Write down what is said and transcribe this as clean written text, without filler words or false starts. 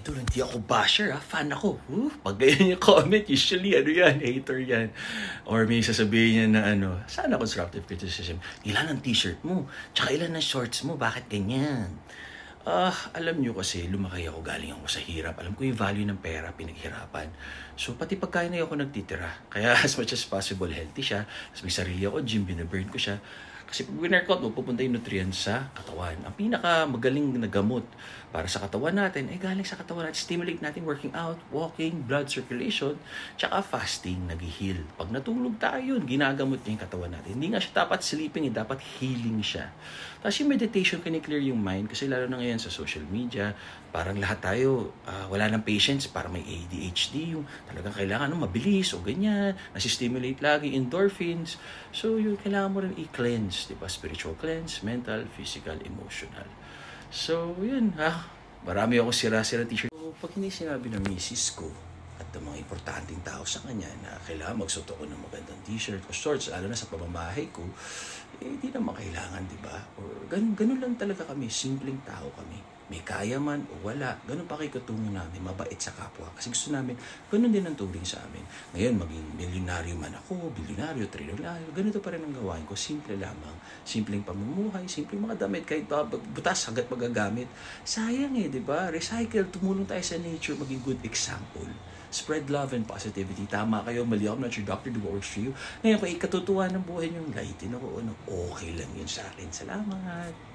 Idol, hindi ako basher ha. Fan ako. Pag ganyan yung comment, usually ano yan, hater yan. Or may sasabihin niya na ano, sana constructive criticism. Ilan ang t-shirt mo? Tsaka ilan ang shorts mo? Bakit ganyan? Alam nyo kasi, lumaki ako, galing ako sa hirap. Alam ko yung value ng pera, pinaghirapan. So, pati pagkain na ako nagtitira. Kaya as much as possible, healthy siya. As may sarili ako, gym, binaburn ko siya. Kasi pag winarkout mo, pupunta yung nutrients sa katawan. Ang pinaka magaling na gamot para sa katawan natin ay galing sa katawan natin. Stimulate natin working out, walking, blood circulation, tsaka fasting, nag-heal. Pag natulog tayo, ginagamot niya yung katawan natin. Hindi nga siya dapat sleeping, dapat healing siya. Tapos yung meditation, clear yung mind. Kasi lalo na ngayon sa social media, parang lahat tayo, wala ng patience, parang may ADHD, yung talagang kailangan mabilis o ganyan, nasistimulate lagi, endorphins. So yun, kailangan mo rin i-cleanse, diba? Spiritual cleanse, mental, physical, emotional. So yun, marami akong sira-sira t-shirt. So, pag hindi sinabi ng misis ko at ng mga importanteng tao sa kanya na kailangan magsuot ako ng magandang t-shirt o shorts, lalo na sa pamamahay ko, di naman kailangan, diba? Or ganun lang talaga kami, simpleng tao kami. May kaya man o wala, ganun pa kayo katungo namin, mabait sa kapwa. Kasi gusto namin, ganun din ang turing sa amin. Ngayon, maging milyonaryo man ako, bilyonaryo, trilyonaryo, ganito pa rin ang gawain ko. Simple lamang. Simpleng pamumuhay, simpleng mga damit, kahit butas hanggat magagamit. Sayang di ba? Recycle, tumulong tayo sa nature, maging good example. Spread love and positivity. Tama kayo, mali ako, not your doctor, do what works for you. Ngayon, kung ikatutuwa ng buhay niyong lightin ako, okay lang yun sa akin. Salamat!